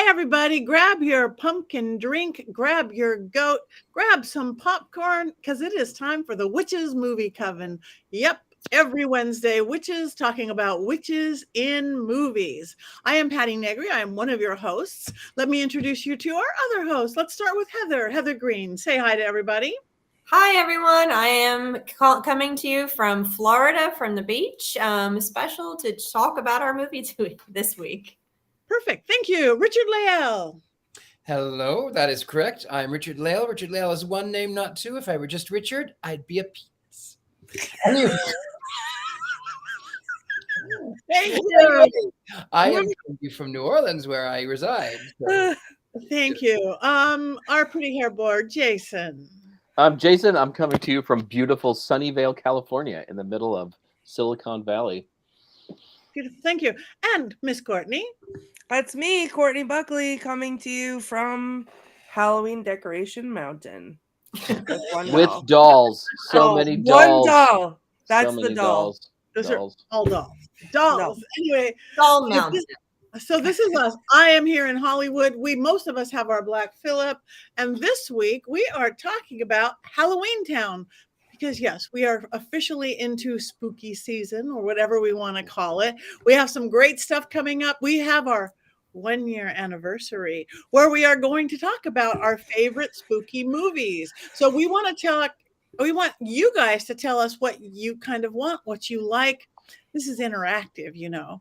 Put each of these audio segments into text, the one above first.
everybody. Grab your pumpkin drink, grab your goat, grab some popcorn, because it is time for the Witches Movie Coven. Yep, every Wednesday, witches talking about witches in movies. I am Patti Negri. I am one of your hosts. Let me introduce you to our other host. Let's start with Heather Greene. Say hi to everybody. Hi, everyone. I am coming to you from Florida, from the beach, special to talk about our movie this week. Perfect. Thank you. Richard-Lael. Hello, that is correct. I'm Richard-Lael. Richard-Lael is one name, not two. If I were just Richard, I'd be a penis. Thank you. I am from New Orleans, where I reside. So. Thank you. Our pretty hair board, Jason. I'm Jason. I'm coming to you from beautiful Sunnyvale, California, in the middle of Silicon Valley. Beautiful. Thank you. And Miss Courtney. That's me, Courtney Buckley, coming to you from Halloween Decoration Mountain. With dolls. So many dolls. One doll. That's the doll. Those are all dolls. Dolls. No. Anyway. Doll Mountain. So this is us. I am here in Hollywood. Most of us have our Black Phillip. And this week we are talking about Halloweentown. Because yes, we are officially into spooky season or whatever we want to call it. We have some great stuff coming up. We have our 1-year anniversary where we are going to talk about our favorite spooky movies. So we want you guys to tell us what you kind of want, what you like. This is interactive, you know.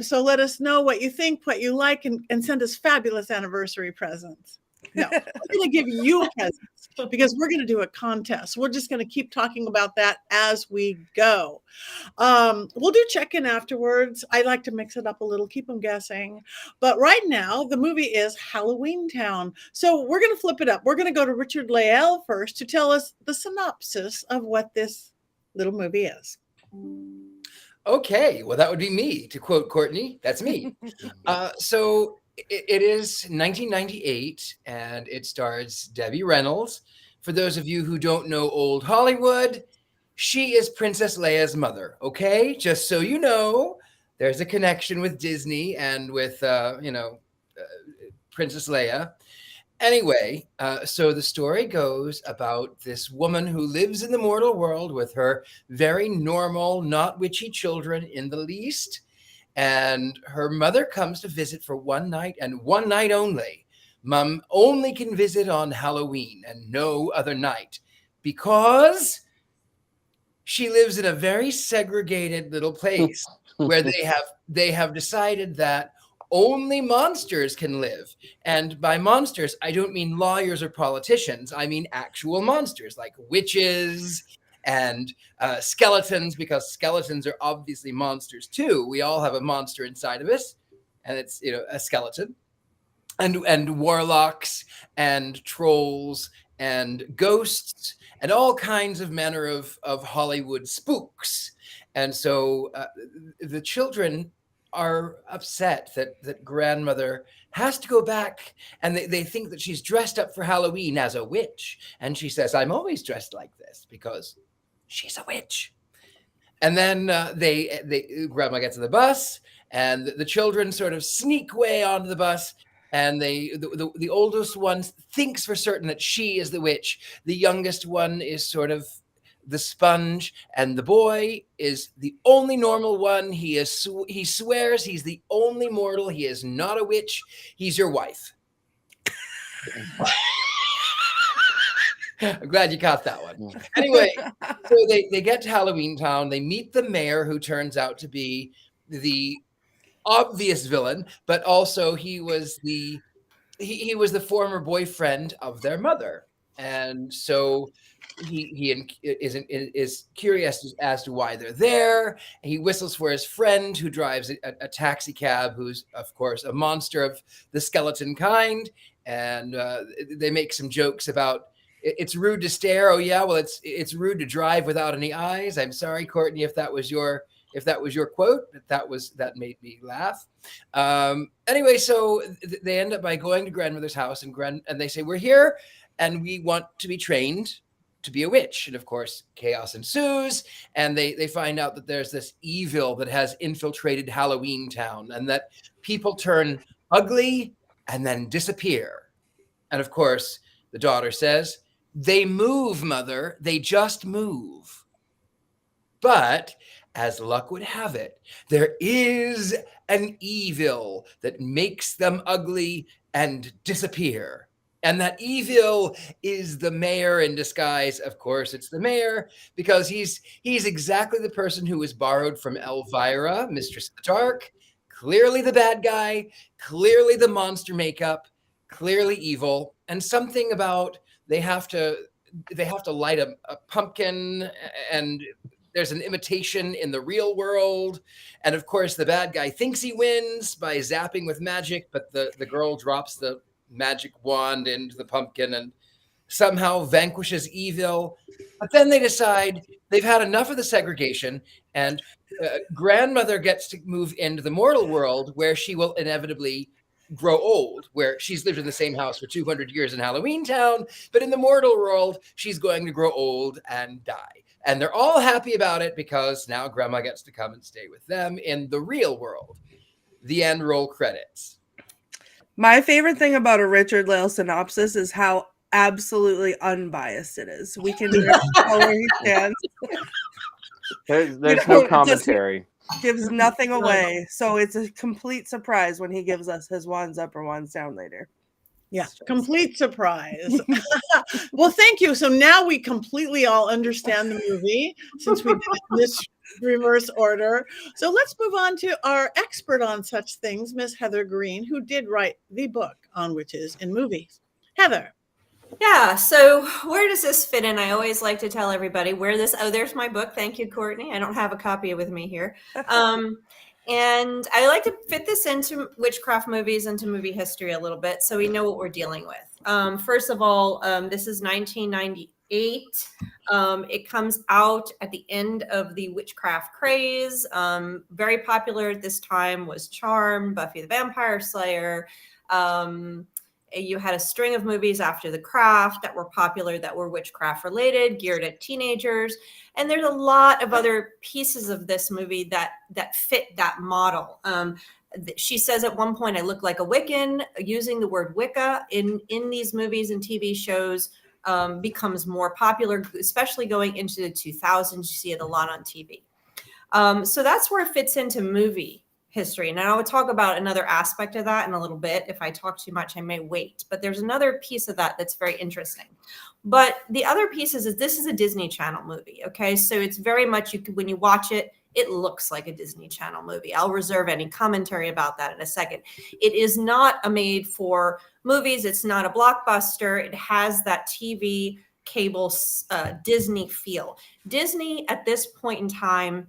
So let us know what you think, what you like, and send us fabulous anniversary presents. No, we're going to give you presents because we're going to do a contest. We're just going to keep talking about that as we go. We'll do check-in afterwards. I like to mix it up a little, keep them guessing. But right now, the movie is Halloweentown. So we're going to flip it up. We're going to go to Richard-Lael first to tell us the synopsis of what this little movie is. Okay, well, that would be me, to quote Courtney. That's me. So it is 1998, and it stars Debbie Reynolds. For those of you who don't know old Hollywood, she is Princess Leia's mother, okay? Just so you know, there's a connection with Disney and with, Princess Leia. Anyway, so the story goes about this woman who lives in the mortal world with her very normal, not witchy children in the least. And her mother comes to visit for one night and one night only. Mom only can visit on Halloween and no other night because she lives in a very segregated little place where they have decided that only monsters can live. And by monsters, I don't mean lawyers or politicians. I mean actual monsters like witches and skeletons, because skeletons are obviously monsters too. We all have a monster inside of us, and it's a skeleton. And warlocks and trolls and ghosts and all kinds of manner of Hollywood spooks. And so the children are upset that grandmother has to go back, and they think that she's dressed up for Halloween as a witch. And she says, I'm always dressed like this because she's a witch. And then grandma gets on the bus, and the children sort of sneak way onto the bus. And the oldest one thinks for certain that she is the witch. The youngest one is sort of the sponge, and the boy is the only normal one. He swears he's the only mortal. He is not a witch. He's your wife. I'm glad you caught that one. Anyway, so they get to Halloweentown. They meet the mayor, who turns out to be the obvious villain, but also he was the former boyfriend of their mother, and so he is curious as to why they're there. He whistles for his friend, who drives a taxi cab, who's of course a monster of the skeleton kind, and they make some jokes about it's rude to stare. Oh yeah, well it's rude to drive without any eyes. I'm sorry, Courtney, if that was your quote. That made me laugh. Anyway, so they end up by going to grandmother's house, and they say, we're here and we want to be trained to be a witch. And of course, chaos ensues, and they find out that there's this evil that has infiltrated Halloweentown, and that people turn ugly and then disappear. And of course, the daughter says, "They move, mother. They just move." But as luck would have it, there is an evil that makes them ugly and disappear. And that evil is the mayor in disguise. Of course, it's the mayor, because he's exactly the person who was borrowed from Elvira, Mistress of the Dark. Clearly the bad guy, clearly the monster makeup, clearly evil. And something about they have to light a pumpkin, and there's an imitation in the real world. And of course, the bad guy thinks he wins by zapping with magic, but the girl drops the magic wand into the pumpkin and somehow vanquishes evil. But then they decide they've had enough of the segregation, and grandmother gets to move into the mortal world, where she will inevitably grow old, where she's lived in the same house for 200 years in Halloweentown, but in the mortal world, she's going to grow old and die. And they're all happy about it because now grandma gets to come and stay with them in the real world. The end. Roll credits. My favorite thing about a Richard-Lael synopsis is how absolutely unbiased it is. We can tell where he stands. There's no commentary. Gives nothing away. So it's a complete surprise when he gives us his wands up or wands down later. Yeah, complete surprise. Well, thank you. So now we completely all understand the movie, since we did it in this reverse order. So let's move on to our expert on such things, Miss Heather Greene, who did write the book on witches in movies. Heather. Yeah, so where does this fit in? I always like to tell everybody where this, there's my book. Thank you, Courtney. I don't have a copy with me here. And I like to fit this into witchcraft movies, into movie history a little bit, so we know what we're dealing with. First of all, this is 1998. It comes out at the end of the witchcraft craze. Very popular at this time was Charmed, Buffy the Vampire Slayer. You had a string of movies after The Craft that were popular, that were witchcraft related, geared at teenagers. And there's a lot of other pieces of this movie that fit that model. She says at one point, I look like a Wiccan. Using the word Wicca in these movies and TV shows becomes more popular, especially going into the 2000s. You see it a lot on TV. So that's where it fits into movie history. And I will talk about another aspect of that in a little bit. If I talk too much, I may wait. But there's another piece of that that's very interesting. But the other piece is this is a Disney Channel movie. Okay, so it's very much, when you watch it, it looks like a Disney Channel movie. I'll reserve any commentary about that in a second. It is not a made for movies. It's not a blockbuster. It has that TV cable Disney feel. Disney at this point in time,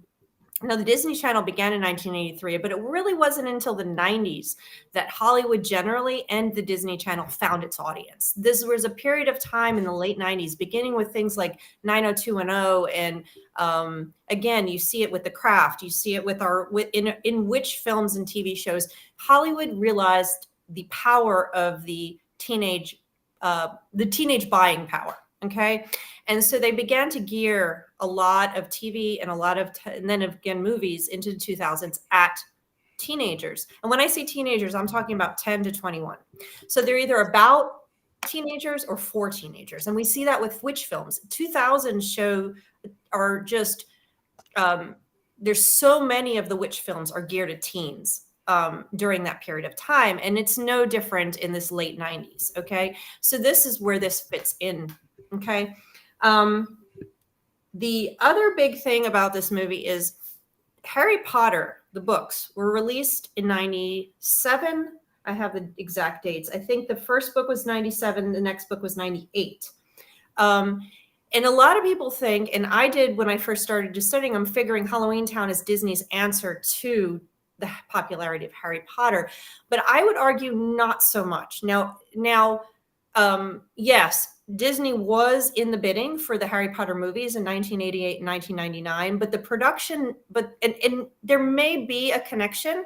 now, the Disney Channel began in 1983, but it really wasn't until the 90s that Hollywood generally and the Disney Channel found its audience. This was a period of time in the late 90s, beginning with things like 90210. And again, you see it with The Craft. You see it in which films and TV shows. Hollywood realized the power of the teenage buying power. Okay. And so they began to gear a lot of TV and a lot of, and then again, movies into the 2000s at teenagers. And when I say teenagers, I'm talking about 10 to 21. So they're either about teenagers or for teenagers. And we see that with witch films. 2000 show are just, there's so many of the witch films are geared at teens during that period of time. And it's no different in this late 90s. Okay. So this is where this fits in. Okay. The other big thing about this movie is Harry Potter, the books, were released in 97. I have the exact dates. I think the first book was 97. The next book was 98. And a lot of people think, and I did when I first started just studying, I'm figuring Halloweentown is Disney's answer to the popularity of Harry Potter. But I would argue not so much. Now, yes, Disney was in the bidding for the Harry Potter movies in 1988 and 1999, but the production, and there may be a connection,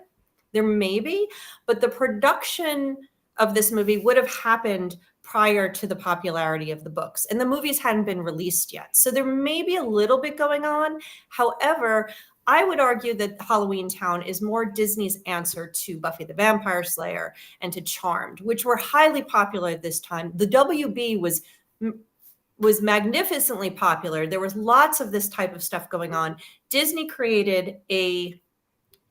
but the production of this movie would have happened prior to the popularity of the books, and the movies hadn't been released yet. So there may be a little bit going on. However, I would argue that Halloweentown is more Disney's answer to Buffy the Vampire Slayer and to Charmed, which were highly popular at this time. The WB was magnificently popular. There was lots of this type of stuff going on. Disney created a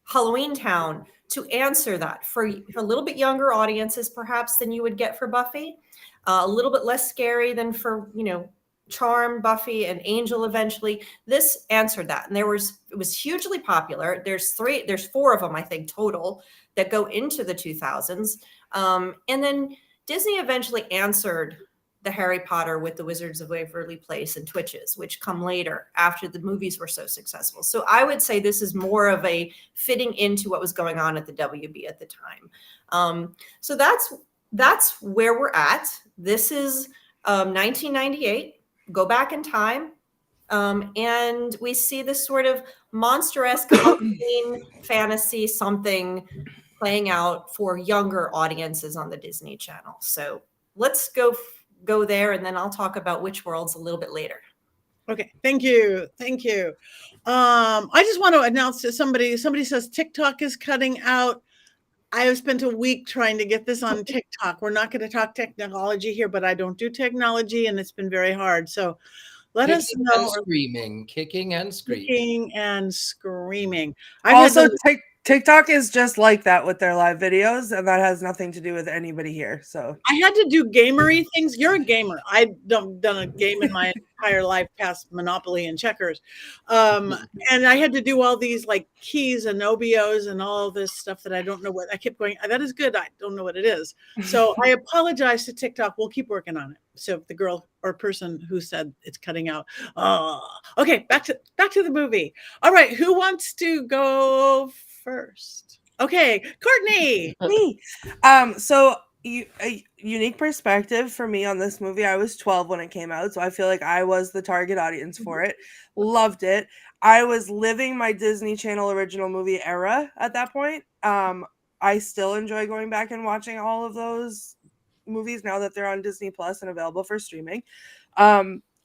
Halloweentown to answer that for a little bit younger audiences, perhaps, than you would get for Buffy, a little bit less scary than for, Charm, Buffy, and Angel eventually. This answered that. And it was hugely popular. There's 4 of them, I think, total that go into the 2000s. And then Disney eventually answered the Harry Potter with the Wizards of Waverly Place and Twitches, which come later after the movies were so successful. So I would say this is more of a fitting into what was going on at the WB at the time. So that's where we're at. This is 1998. Go back in time, and we see this sort of monster-esque Halloween fantasy something playing out for younger audiences on the Disney Channel. So let's go there, and then I'll talk about Witch Worlds a little bit later. Okay, thank you. I just want to announce to somebody says TikTok is cutting out. I have spent a week trying to get this on TikTok. We're not going to talk technology here, but I don't do technology, and it's been very hard. So let us know. Kicking and screaming. Also, TikTok is just like that with their live videos, and that has nothing to do with anybody here. So I had to do gamery things. You're a gamer. I don't done a game in my entire life past Monopoly and checkers. And I had to do all these like keys and OBOs and all this stuff that I don't know what. I kept going, that is good. I don't know what it is. So I apologize to TikTok. We'll keep working on it. So the girl or person who said it's cutting out. Okay, back to the movie. All right, who wants to go first? Okay, Courtney. Me. So a unique perspective for me on this movie. I was 12 when it came out, so I feel like I was the target audience for it. Loved it. I was living my Disney Channel original movie era at that point. I still enjoy going back and watching all of those movies now that they're on Disney Plus and available for streaming.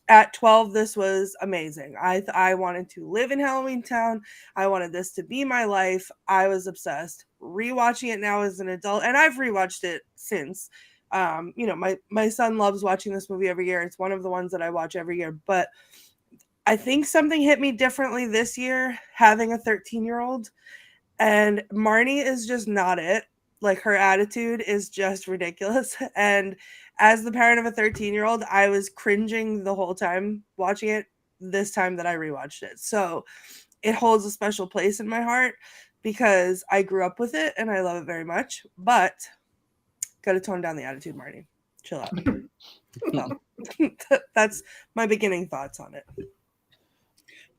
At 12, this was amazing. I wanted to live in Halloweentown. I wanted this to be my life. I was obsessed. Rewatching it now as an adult, and I've rewatched it since. My son loves watching this movie every year. It's one of the ones that I watch every year. But I think something hit me differently this year, having a 13-year-old. And Marnie is just not it. Like, her attitude is just ridiculous. And as the parent of a 13-year-old, I was cringing the whole time watching it this time that I rewatched it. So it holds a special place in my heart because I grew up with it and I love it very much. But got to tone down the attitude, Marnie. Chill out. Well, that's my beginning thoughts on it.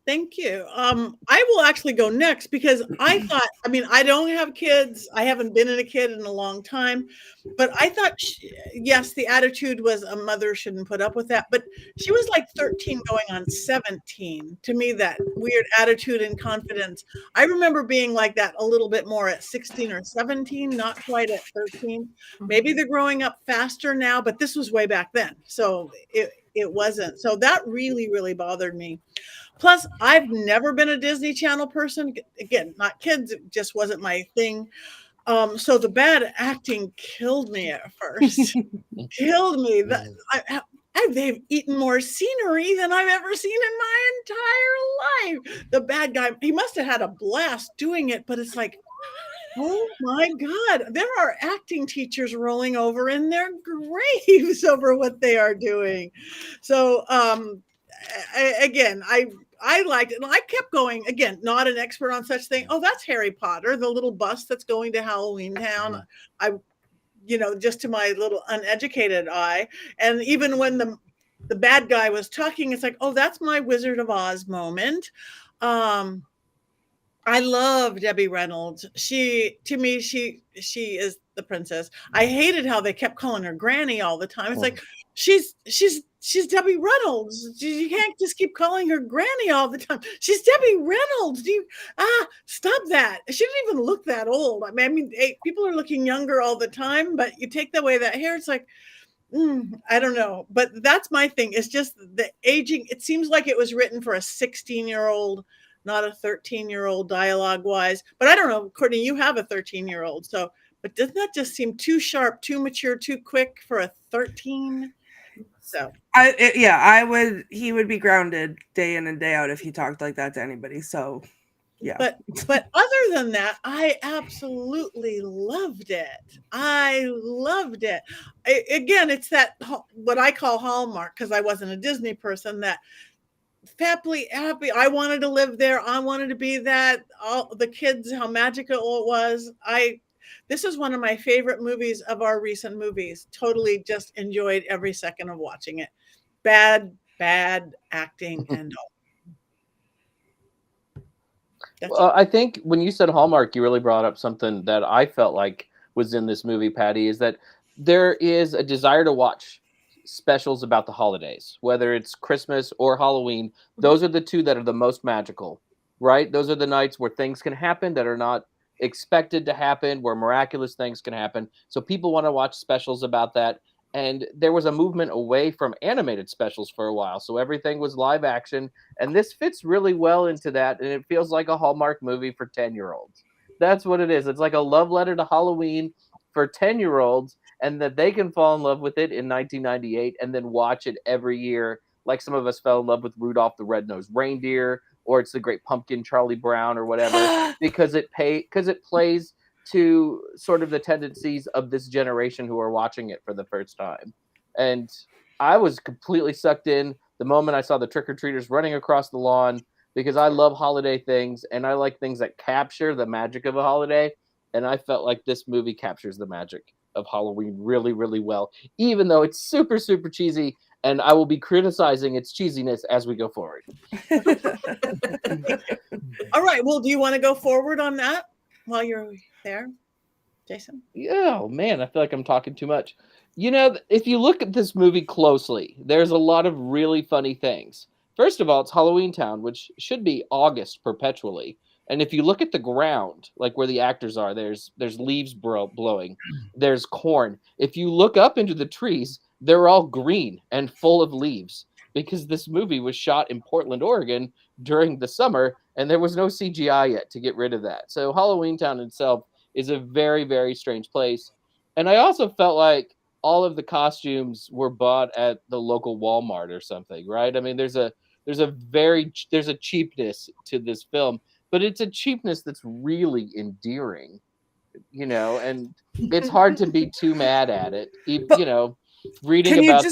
Thank you. I will actually go next because I thought, I don't have kids. I haven't been a kid in a long time, but I thought, yes, the attitude was a mother shouldn't put up with that, but she was like 13 going on 17. To me, that weird attitude and confidence. I remember being like that a little bit more at 16 or 17, not quite at 13. Maybe they're growing up faster now, but this was way back then. So it wasn't. So that really, really bothered me. Plus, I've never been a Disney Channel person. Again, not kids. It just wasn't my thing. So the bad acting killed me at first. Killed me. They've eaten more scenery than I've ever seen in my entire life. The bad guy, he must have had a blast doing it, but it's like, oh my God, there are acting teachers rolling over in their graves over what they are doing. So, I liked it. And I kept going, again, not an expert on such thing. Oh, that's Harry Potter, the little bus that's going to Halloweentown. Just to my little uneducated eye. And even when the bad guy was talking, it's like, oh, that's my Wizard of Oz moment. I love Debbie Reynolds. To me, she is the princess. I hated how they kept calling her Granny all the time. It's like, she's Debbie Reynolds. You can't just keep calling her Granny all the time. She's Debbie Reynolds. Stop that. She didn't even look that old. People are looking younger all the time, but you take away that hair, it's like, I don't know. But that's my thing. It's just the aging. It seems like it was written for a 16-year-old not a 13-year-old dialogue wise. But I don't know, Courtney, you have a 13-year-old, so but doesn't that just seem too sharp, too mature, too quick for a 13? So he would be grounded day in and day out if he talked like that to anybody. So yeah. But other than that, I absolutely loved it. I loved it. Again, it's that what I call Hallmark, because I wasn't a Disney person, that happy. I wanted to live there. I wanted to be that. All the kids, how magical it was. This is one of my favorite movies of our recent movies. Totally just enjoyed every second of watching it. Bad acting and all. Well, I think when you said Hallmark, you really brought up something that I felt like was in this movie, Patti, is that there is a desire to watch specials about the holidays, whether it's Christmas or Halloween. Those are the two that are the most magical, right? Those are the nights where things can happen that are not expected to happen, where miraculous things can happen. So people want to watch specials about that. And there was a movement away from animated specials for a while. So everything was live action. And this fits really well into that. And it feels like a Hallmark movie for 10-year-olds. That's what it is. It's like a love letter to Halloween for 10-year-olds, and that they can fall in love with it in 1998 and then watch it every year. Like some of us fell in love with Rudolph the Red-Nosed Reindeer, or It's the Great Pumpkin, Charlie Brown, or whatever, because it plays to sort of the tendencies of this generation who are watching it for the first time. And I was completely sucked in the moment I saw the trick-or-treaters running across the lawn, because I love holiday things and I like things that capture the magic of a holiday. And I felt like this movie captures the magic of Halloween really, really well, even though it's super, super cheesy. And I will be criticizing its cheesiness as we go forward. All right. Well, do you want to go forward on that while you're there, Jason? Yeah, oh man, I feel like I'm talking too much. You know, if you look at this movie closely, there's a lot of really funny things. First of all, it's Halloweentown, which should be August perpetually. And if you look at the ground, like where the actors are, there's leaves blowing, there's corn. If you look up into the trees, they're all green and full of leaves, because this movie was shot in Portland, Oregon during the summer, and there was no CGI yet to get rid of that. So Halloweentown itself is a very, very strange place. And I also felt like all of the costumes were bought at the local Walmart or something, right? I mean, there's a cheapness to this film, but it's a cheapness that's really endearing, you know, and it's hard to be too mad at it. You know, reading about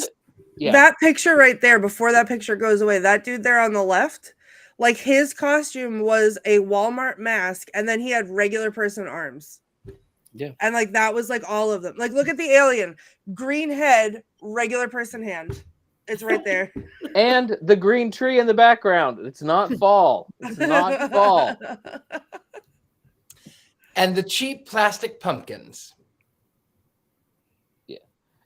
that picture right there, before that picture goes away, that dude there on the left, like his costume was a Walmart mask, and then he had regular person arms. Yeah. And like that was like all of them. Like look at the alien, green head, regular person hand. It's right there. And the green tree in the background. It's not fall. It's not fall. And the cheap plastic pumpkins. Yeah.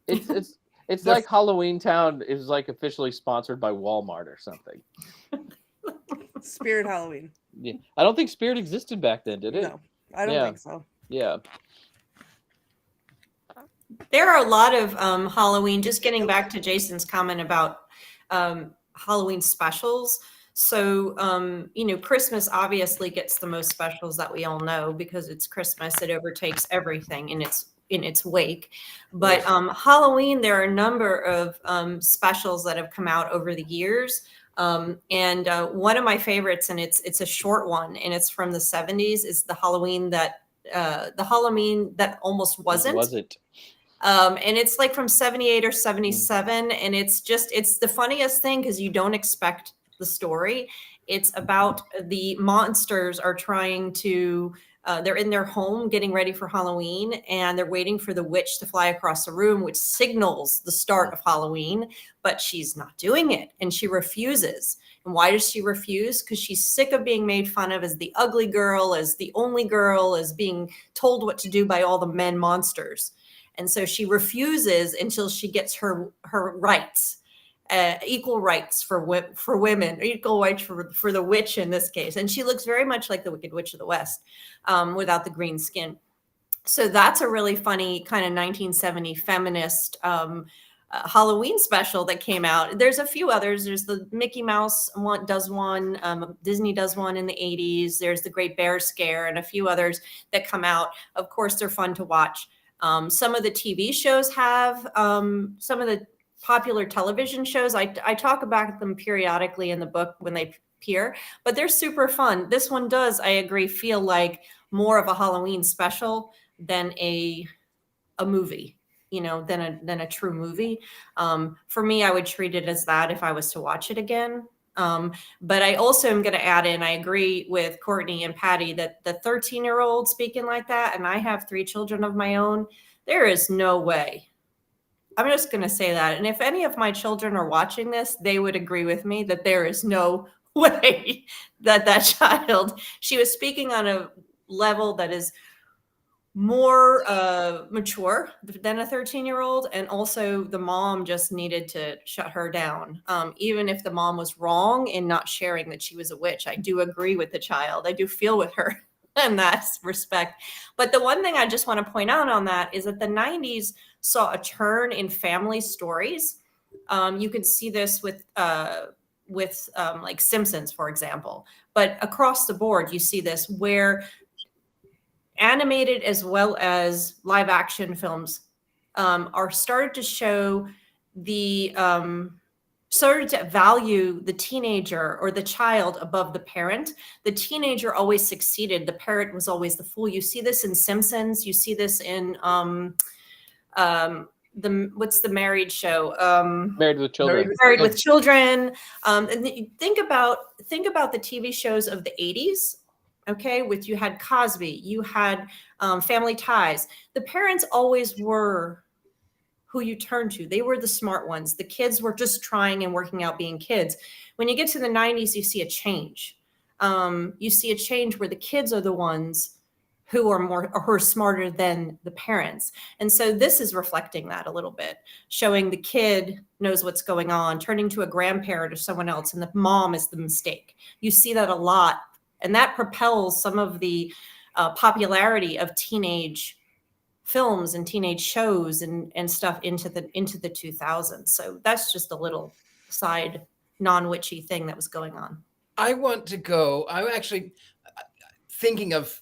It's like Halloweentown is like officially sponsored by Walmart or something. Spirit Halloween. Yeah. I don't think Spirit existed back then, did it? No, I don't think so. Yeah. There are a lot of Halloween, just getting back to Jason's comment about Halloween specials. So, you know, Christmas obviously gets the most specials that we all know because it's Christmas. It overtakes everything in its wake. But Halloween, there are a number of specials that have come out over the years. And one of my favorites, and it's a short one, and it's from the 70s, is the Halloween that almost wasn't. And it's like from 78 or 77. And it's the funniest thing because you don't expect the story. It's about the monsters are trying to, they're in their home getting ready for Halloween, and they're waiting for the witch to fly across the room, which signals the start of Halloween, but she's not doing it. And she refuses. And why does she refuse? Because she's sick of being made fun of as the ugly girl, as the only girl, as being told what to do by all the men monsters. And so she refuses until she gets her rights, equal rights for women, equal rights for the witch in this case. And she looks very much like the Wicked Witch of the West, without the green skin. So that's a really funny kind of 1970 feminist Halloween special that came out. There's a few others. There's the Mickey Mouse one does one. Disney does one in the 80s. There's the Great Bear Scare and a few others that come out. Of course, they're fun to watch. Some of the TV shows have some of the popular television shows. I talk about them periodically in the book when they appear, but they're super fun. This one does, I agree, feel like more of a Halloween special than a movie, than a true movie. For me, I would treat it as that if I was to watch it again. But I also am going to add in, I agree with Courtney and Patti that the 13-year-old speaking like that, and I have 3 children of my own, there is no way. I'm just going to say that. And if any of my children are watching this, they would agree with me that there is no way that child, she was speaking on a level that is more mature than a 13-year-old. And also the mom just needed to shut her down. Even if the mom was wrong in not sharing that she was a witch, I do agree with the child. I do feel with her in that respect. But the one thing I just want to point out on that is that the 90s saw a turn in family stories. You can see this with like Simpsons, for example, but across the board, you see this where animated as well as live action films are started to show started to value the teenager or the child above the parent. The teenager always succeeded. The parent was always the fool. You see this in Simpsons. You see this in what's the married show? Married with Children. Married with Children. And think about the TV shows of the 80s. Okay, you had Cosby, you had Family Ties. The parents always were who you turn to. They were the smart ones. The kids were just trying and working out being kids. When you get to the 90s, you see a change. You see a change where the kids are the ones who are smarter than the parents. And so this is reflecting that a little bit, showing the kid knows what's going on, turning to a grandparent or someone else, and the mom is the mistake. You see that a lot. And that propels some of the popularity of teenage films and teenage shows and stuff into the 2000s. So that's just a little side non-witchy thing that was going on. I'm actually thinking of.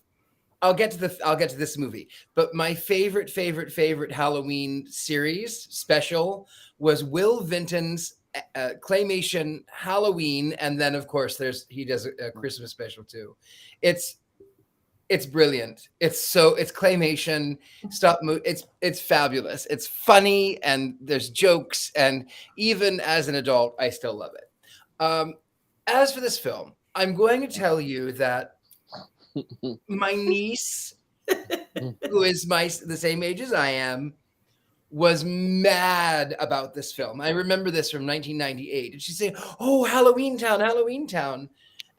I'll get to this movie, but my favorite Halloween series special was Will Vinton's claymation Halloween, and then of course he does a Christmas special too. It's brilliant. It's claymation, it's fabulous. It's funny and there's jokes, and even as an adult, I still love it. As for this film, I'm going to tell you that my niece, who is the same age as I am, was mad about this film. I remember this from 1998. And she'd say, "Oh, Halloweentown."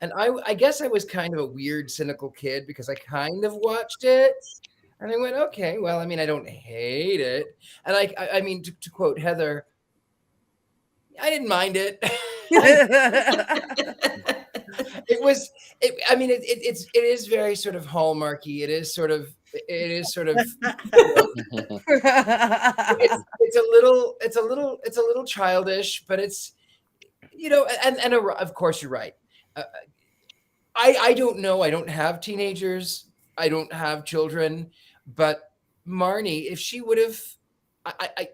And I guess I was kind of a weird, cynical kid because I kind of watched it. And I went, okay, well, I mean, I don't hate it. And I mean, to quote Heather, I didn't mind it. It is very sort of Hallmarky. It is sort of it's a little childish, but it's, and of course you're right. I don't know. I don't have teenagers. I don't have children, but Marnie, if she would have, I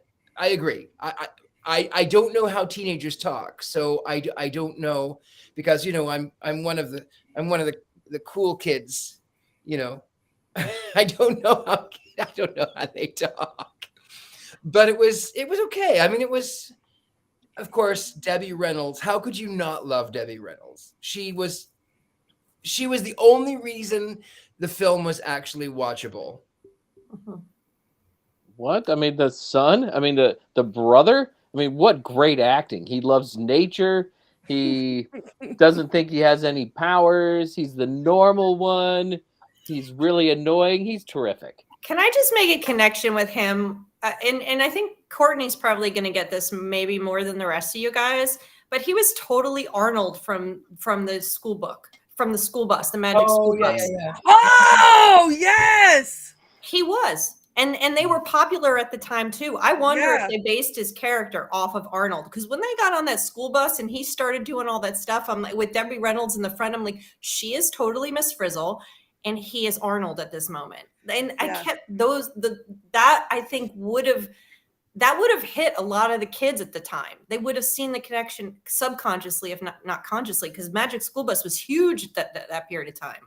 agree. I don't know how teenagers talk, so I don't know, because I'm one of the cool kids, I don't know how they talk, but it was okay. I mean, it was, of course, Debbie Reynolds. How could you not love Debbie Reynolds? She was the only reason the film was actually watchable. What? I mean, the son? I mean, the brother? I mean, what great acting. He loves nature. He doesn't think he has any powers. He's the normal one. He's really annoying. He's terrific. Can I just make a connection with him? And I think Courtney's probably going to get this maybe more than the rest of you guys, but he was totally Arnold from the school book, from the school bus, the magic school bus. Yeah. Oh, yes! He was. And they were popular at the time too. I wonder Yeah. if they based his character off of Arnold, because when they got on that school bus and he started doing all that stuff, I'm like, with Debbie Reynolds in the front, I'm like, she is totally Miss Frizzle, and he is Arnold at this moment. And I kept that I think would have hit a lot of the kids at the time. They would have seen the connection subconsciously, if not consciously, because Magic School Bus was huge that period of time.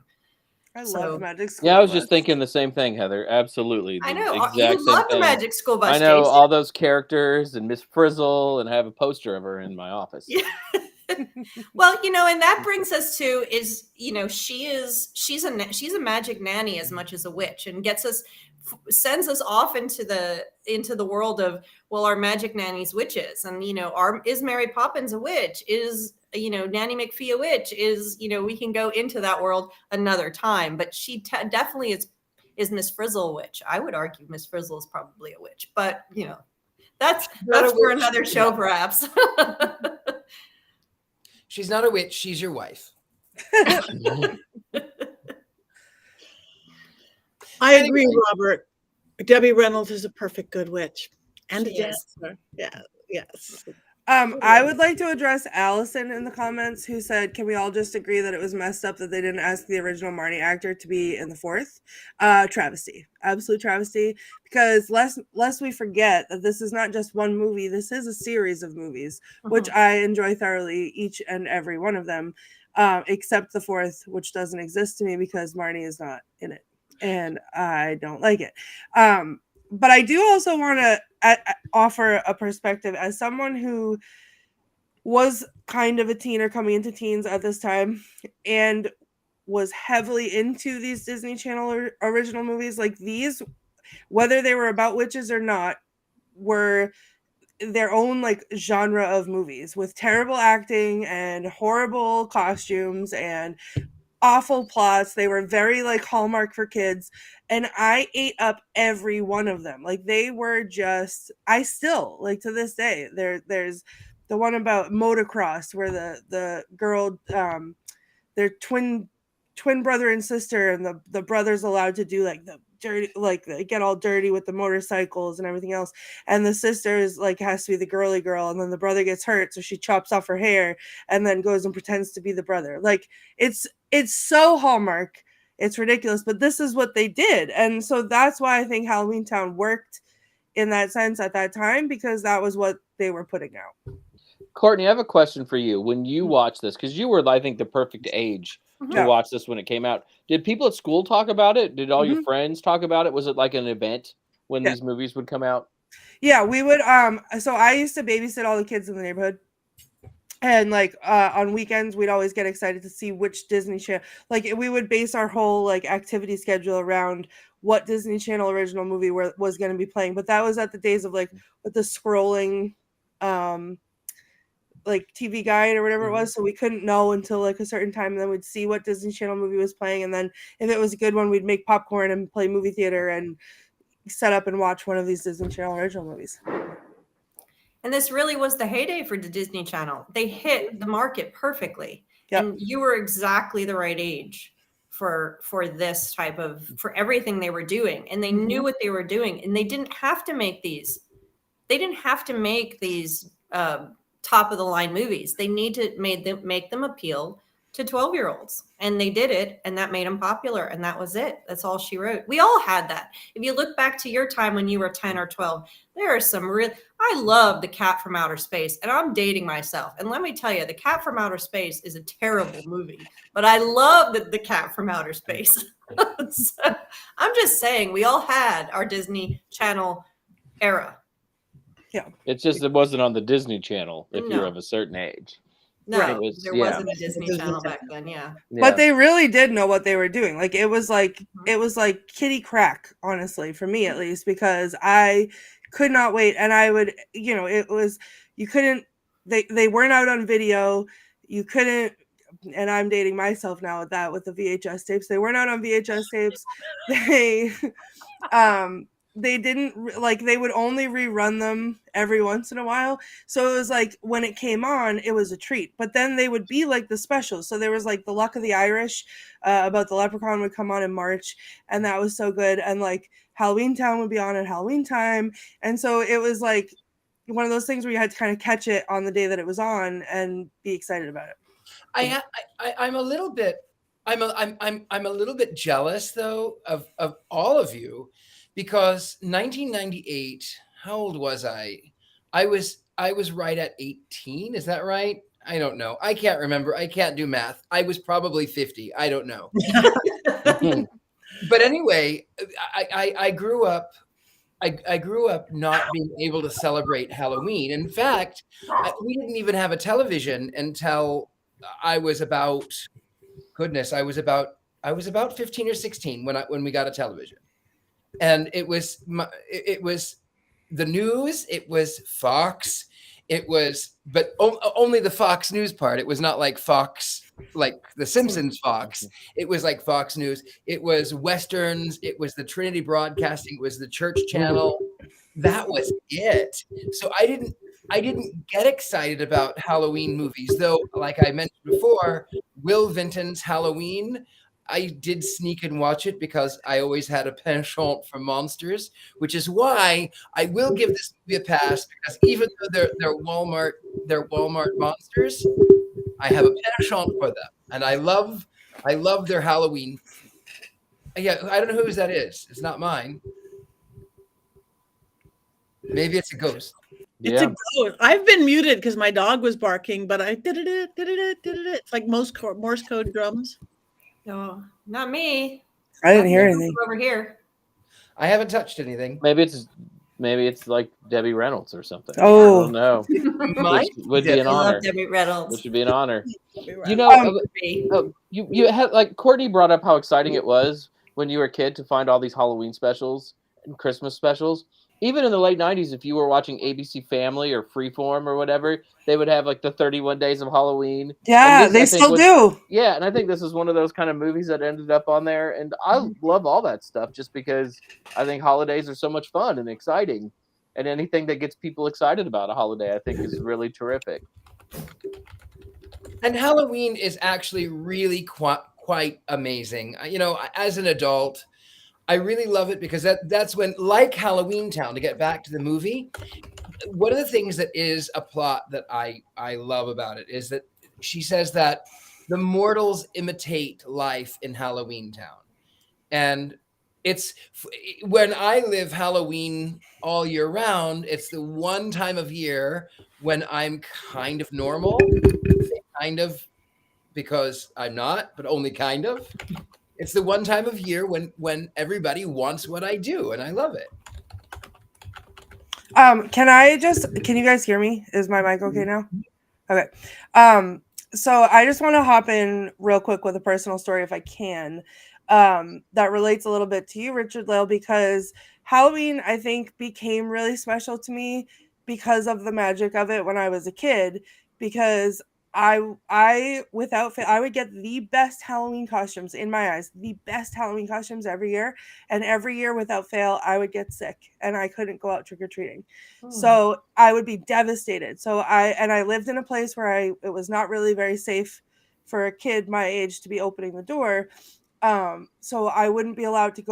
I love Magic School Yeah, I was Bus. just thinking the same thing, Heather. Absolutely. I The know. exact You same love the thing. Magic School Bus, I know Jason. all those characters and Miss Frizzle, and I have a poster of her in my office. Yeah. Well, and that brings us to is, she's a magic nanny as much as a witch, and sends us off into the world of, well, our magic nanny's witches, and is Mary Poppins a witch? Is Nanny McPhee a witch? Is we can go into that world another time, but she definitely is Miss Frizzle a witch. I would argue Miss Frizzle is probably a witch, but that's for another show, perhaps. She's not a witch. She's your wife. I agree, Robert. Debbie Reynolds is a perfect good witch and a She is. dancer. Yeah, yes. I would like to address Allison in the comments, who said, can we all just agree that it was messed up that they didn't ask the original Marnie actor to be in the fourth? Travesty. Absolute travesty. Because lest we forget that this is not just one movie, this is a series of movies, which I enjoy thoroughly, each and every one of them, except the fourth, which doesn't exist to me because Marnie is not in it. And I don't like it. But I do also want to offer a perspective as someone who was kind of a teen or coming into teens at this time and was heavily into these Disney Channel original movies. Like these, whether they were about witches or not, were their own like genre of movies with terrible acting and horrible costumes and awful plots. They were very like Hallmark for kids, and I ate up every one of them. Like they were just, I still like to this day. There's the one about motocross where the girl, their twin brother and sister, and the brother's allowed to do like the dirty, like they get all dirty with the motorcycles and everything else, and the sister is like has to be the girly girl, and then the brother gets hurt, so she chops off her hair and then goes and pretends to be the brother. Like it's so Hallmark, it's ridiculous, but this is what they did. And so that's why I think Halloweentown worked in that sense at that time, because that was what they were putting out. Courtney, I have a question for you. When you watched this, because you were, I think, the perfect age to watch this when it came out. Did people at school talk about it? Did all your friends talk about it? Was it like an event when these movies would come out? Yeah, we would. So I used to babysit all the kids in the neighborhood. And like on weekends, we'd always get excited to see which Disney Channel. Like we would base our whole like activity schedule around what Disney Channel original movie was going to be playing. But that was at the days of like with the scrolling, like TV guide or whatever it was. So we couldn't know until like a certain time, and then we'd see what Disney Channel movie was playing. And then if it was a good one, we'd make popcorn and play movie theater and set up and watch one of these Disney Channel original movies. And this really was the heyday for the Disney Channel. They hit the market perfectly. Yep. And you were exactly the right age for this type of, for everything they were doing. And they knew what they were doing. And they didn't have to make these. They didn't have to make these top of the line movies. They need to make them appeal to 12-year-olds. And they did it, and that made them popular, and that was it. That's all she wrote. We all had that. If you look back to your time when you were 10 or 12, there are some real, I love The Cat from Outer Space, and I'm dating myself. And let me tell you, The Cat from Outer Space is a terrible movie, but I love the Cat from Outer Space. So, I'm just saying, we all had our Disney Channel era. Yeah. It's just it wasn't on the Disney Channel if you're of a certain age. No, there wasn't a Disney Disney Channel back then. Yeah. But they really did know what they were doing. Like it was like kitty crack, honestly, for me at least, because I could not wait. And I would, it was, you couldn't, they weren't out on video. You couldn't, and I'm dating myself now with the VHS tapes. They weren't out on VHS tapes. They they didn't like, they would only rerun them every once in a while. So it was like when it came on, it was a treat. But then they would be like the specials. So there was like The Luck of the Irish about the leprechaun would come on in March, and that was so good. And like Halloweentown would be on at Halloween time. And so it was like one of those things where you had to kind of catch it on the day that it was on and be excited about it. I'm a little bit I'm a little bit jealous though of all of you, because 1998, how old was I? I was right at 18. Is that right? I don't know. I can't remember. I can't do math. I was probably 50. I don't know. But anyway, I grew up. I grew up not being able to celebrate Halloween. In fact, we didn't even have a television until I was about, goodness, I was about 15 or 16 when we got a television, and it was the news. It was Fox. It was, but only the Fox News part. It was not like Fox, like the Simpsons Fox. It was like Fox News. It was Westerns. It was the Trinity Broadcasting. It was the Church Channel. That was it. So I didn't get excited about Halloween movies, though. Like I mentioned before, Will Vinton's Halloween, I did sneak and watch it because I always had a penchant for monsters, which is why I will give this movie a pass, because even though they're Walmart monsters, I have a penchant for them, and I love their Halloween. Yeah, I don't know whose that is. It's not mine. Maybe it's a ghost. It's a ghost. I've been muted because my dog was barking, but I did it. It's like Morse code drums. No, not me. I didn't hear anything over here. I haven't touched anything. Maybe it's like Debbie Reynolds or something. Oh no, would be an honor. Debbie Reynolds. Which would be an honor. You know, you had, like, Courtney brought up how exciting it was when you were a kid to find all these Halloween specials and Christmas specials. Even in the late 90s, if you were watching ABC Family or Freeform or whatever, they would have like the 31 Days of Halloween. Yeah, they still do. Yeah, and I think this is one of those kind of movies that ended up on there. And I love all that stuff just because I think holidays are so much fun and exciting. And anything that gets people excited about a holiday, I think, is really terrific. And Halloween is actually really quite amazing. You know, as an adult, I really love it because that's when, like Halloweentown, to get back to the movie, one of the things that is a plot that I love about it is that she says that the mortals imitate life in Halloweentown. And it's when I live Halloween all year round, it's the one time of year when I'm kind of normal, kind of, because I'm not, but only kind of. It's the one time of year when everybody wants what I do, and I love it. Can you guys hear me? Is my mic okay now? Okay. So I just want to hop in real quick with a personal story, if I can, that relates a little bit to you, Richard-Lael, because Halloween, I think, became really special to me because of the magic of it when I was a kid, because I without fail, I would get the best Halloween costumes in my eyes, the best Halloween costumes every year. And every year without fail, I would get sick and I couldn't go out trick-or-treating. So I would be devastated. So I lived in a place where it was not really very safe for a kid my age to be opening the door. So I wouldn't be allowed to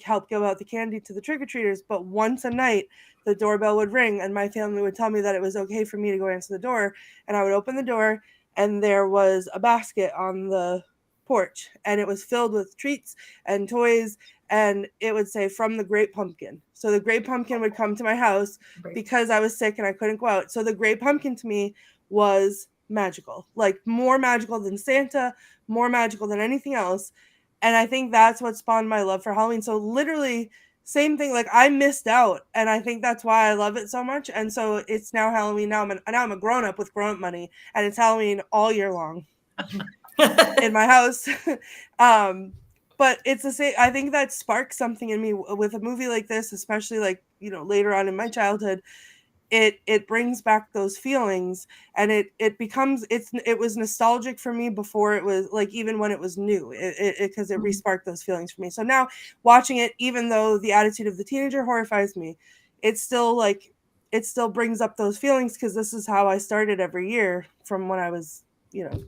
help give out the candy to the trick-or-treaters. But once a night, the doorbell would ring and my family would tell me that it was okay for me to go answer the door. And I would open the door and there was a basket on the porch and it was filled with treats and toys. And it would say, "From the Great Pumpkin." So the Great Pumpkin would come to my house because I was sick and I couldn't go out. So the Great Pumpkin to me was magical, like more magical than Santa, more magical than anything else. And I think that's what spawned my love for Halloween. So literally same thing, like I missed out. And I think that's why I love it so much. And so it's now Halloween. Now I'm a grown-up with grown-up money. And it's Halloween all year long in my house. But it's the same. I think that sparks something in me with a movie like this, especially like, you know, later on in my childhood. it brings back those feelings, and it was nostalgic for me before it was like, even when it was new, because it re-sparked those feelings for me. So now watching it, even though the attitude of the teenager horrifies me, it's still like, it still brings up those feelings, because this is how I started every year from when I was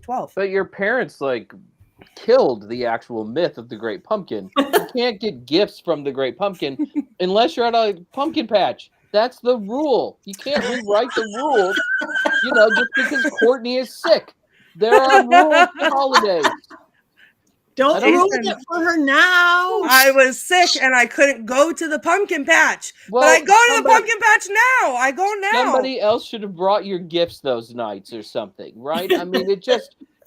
12. But your parents like killed the actual myth of the Great Pumpkin. You can't get gifts from the Great Pumpkin unless you're at a pumpkin patch. That's the rule. You can't rewrite the rules, just because Courtney is sick. There are rules for holidays. Don't ruin it for her now. I was sick and I couldn't go to the pumpkin patch. But I go to the pumpkin patch now. I go now. Somebody else should have brought your gifts those nights or something, right? I mean,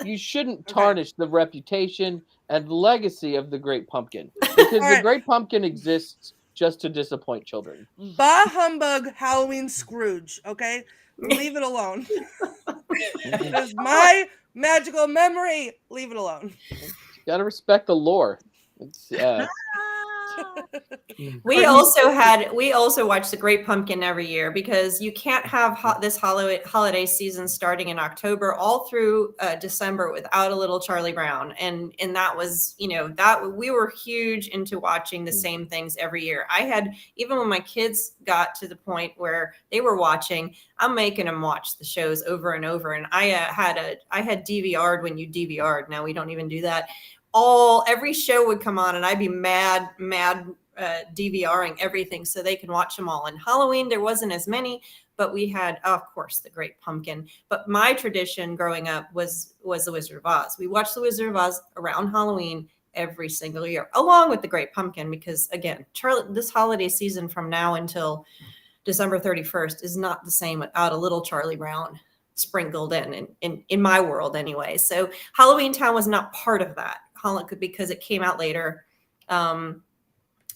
you shouldn't tarnish the reputation and legacy of the Great Pumpkin, because the Great Pumpkin exists just to disappoint children. Bah humbug Halloween Scrooge, okay? Leave it alone. It is my magical memory. Leave it alone. You gotta respect the lore. We also watch The Great Pumpkin every year, because you can't have this holiday season starting in October all through December without a little Charlie Brown, and that was that we were huge into watching the same things every year. I had, even when my kids got to the point where they were watching, I'm making them watch the shows over and over, and I had DVR'd when you DVR'd. Now we don't even do that. Every show would come on and I'd be mad DVRing everything so they can watch them all. And Halloween, there wasn't as many, but we had, of course, The Great Pumpkin. But my tradition growing up was The Wizard of Oz. We watched The Wizard of Oz around Halloween every single year, along with The Great Pumpkin, because again, this holiday season from now until December 31st is not the same without a little Charlie Brown sprinkled in my world anyway. So Halloweentown was not part of that, because it came out later.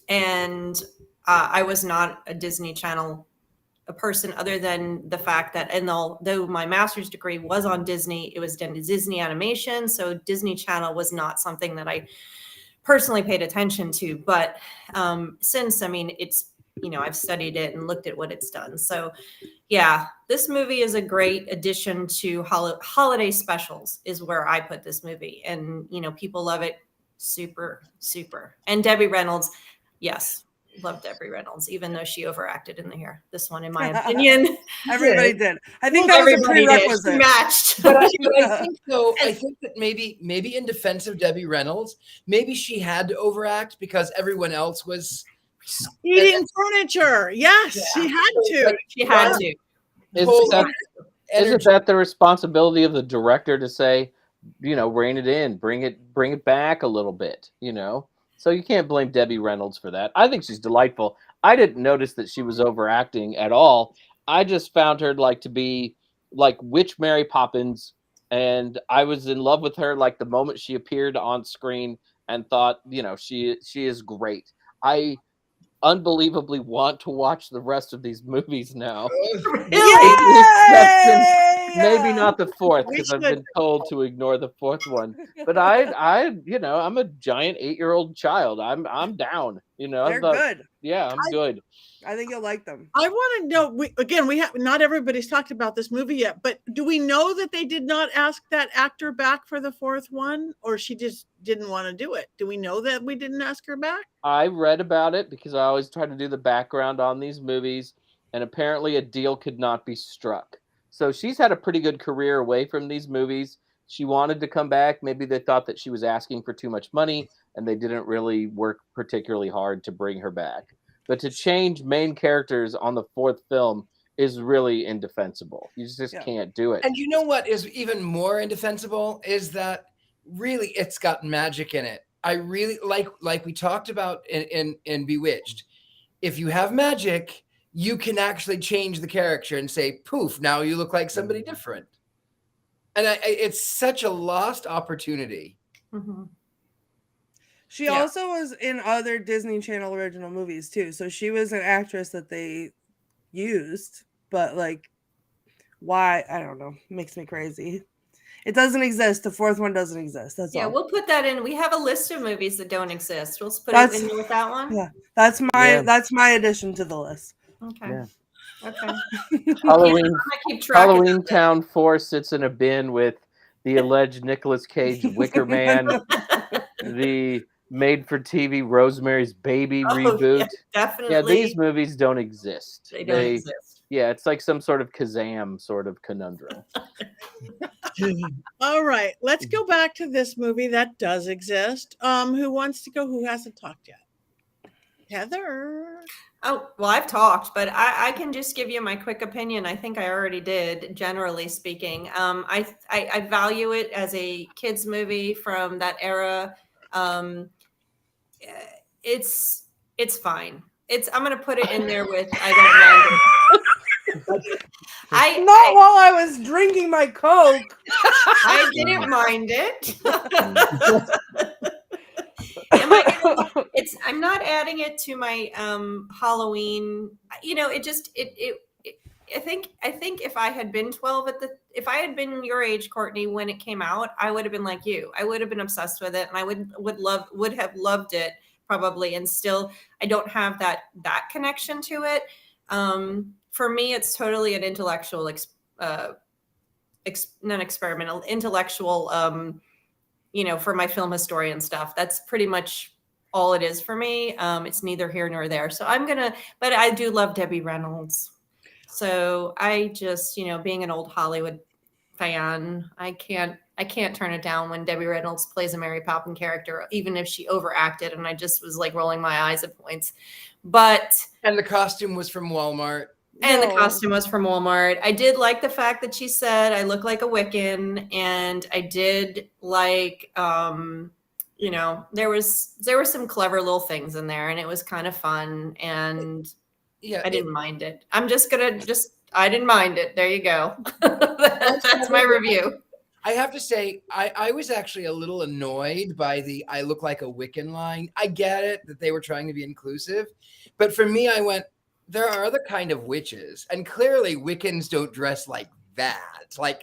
And I was not a Disney Channel person, other than the fact that, and though my master's degree was on Disney, it was done to Disney Animation. So Disney Channel was not something that I personally paid attention to. But since, it's, I've studied it and looked at what it's done. So yeah, this movie is a great addition to holiday specials, is where I put this movie. And, people love it. Super, super. And Debbie Reynolds, yes, love Debbie Reynolds, even though she overacted in this one, in my opinion. Everybody did. I think that was a prerequisite. Matched. But I think so. I think that maybe in defense of Debbie Reynolds, maybe she had to overact because everyone else was eating furniture. Yes, yeah. She had to. She had to. Isn't that the responsibility of the director to say, rein it in, bring it back a little bit, So you can't blame Debbie Reynolds for that. I think she's delightful. I didn't notice that she was overacting at all. I just found her to be like Witch Mary Poppins, and I was in love with her the moment she appeared on screen, and thought, she is great. I unbelievably want to watch the rest of these movies now. Maybe not the fourth, because I've been told to ignore the fourth one. But I'm a giant 8-year-old child. I'm down. They're good. Yeah, I'm good. I think you'll like them. I want to know. We have not everybody's talked about this movie yet, but do we know that they did not ask that actor back for the fourth one, or she just didn't want to do it? Do we know that we didn't ask her back? I read about it because I always try to do the background on these movies, and apparently a deal could not be struck. So she's had a pretty good career away from these movies. She wanted to come back. Maybe they thought that she was asking for too much money, and they didn't really work particularly hard to bring her back. But to change main characters on the fourth film is really indefensible. You just can't do it. And you know what is even more indefensible is that really it's got magic in it. I really like we talked about in Bewitched. If you have magic, you can actually change the character and say, poof, now you look like somebody different. And it's such a lost opportunity. Mm-hmm. She also was in other Disney Channel original movies too. So she was an actress that they used, but why? I don't know. Makes me crazy. It doesn't exist. The fourth one doesn't exist. That's all. We'll put that in. We have a list of movies that don't exist. We'll put it in with that one. Yeah, that's my addition to the list. Okay. Yeah. Okay. Halloween I'm gonna keep track of that. Halloweentown 4 sits in a bin with the alleged Nicolas Cage Wicker Man, the made-for-TV Rosemary's Baby Oh, reboot. yeah, Yeah, definitely. these movies don't exist. They don't exist. Yeah, it's like some sort of Kazam sort of conundrum. All right, let's go back to this movie that does exist. Who wants to go? Who hasn't talked yet? Heather. Oh, well, I've talked, but I can just give you my quick opinion. I think I already did, generally speaking. I value it as a kids movie from that era. It's fine. I'm gonna put it in there with I don't mind it. Not while I was drinking my Coke. I didn't mind it. I'm not adding it to my Halloween. You know, it just I think if I had been 12 if I had been your age, Courtney, when it came out, I would have been like you. I would have been obsessed with it, and I would have loved it probably. And still, I don't have that connection to it. For me, it's totally an intellectual, non-experimental, intellectual. You know, for my film historian stuff, that's pretty much all it is for me. It's neither here nor there. So but I do love Debbie Reynolds. So I just, you know, being an old Hollywood fan, I can't turn it down when Debbie Reynolds plays a Mary Poppins character, even if she overacted. And I just was like rolling my eyes at points. And the costume was from Walmart. And the costume was from Walmart. I did like the fact that she said I look like a Wiccan, and I did like, you know, there were some clever little things in there, and it was kind of fun, and yeah, I didn't mind it. I didn't mind it. There you go. That's my review. I have to say, I was actually a little annoyed by the "I look like a Wiccan" line. I get it that they were trying to be inclusive, but for me, I went, there are other kind of witches, and clearly Wiccans don't dress like that. Like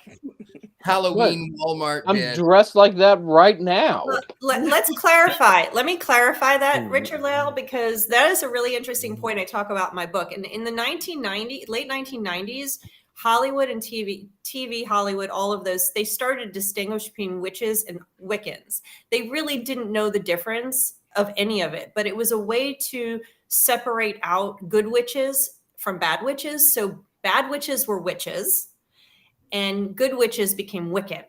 Halloween Walmart. I'm dressed like that right now. Let's clarify. Let me clarify that, Richard-Lael, because that is a really interesting point I talk about in my book. And in the late 1990s, Hollywood and TV Hollywood, all of those, they started to distinguish between witches and Wiccans. They really didn't know the difference of any of it, but it was a way to separate out good witches from bad witches. So bad witches were witches, and good witches became Wiccan.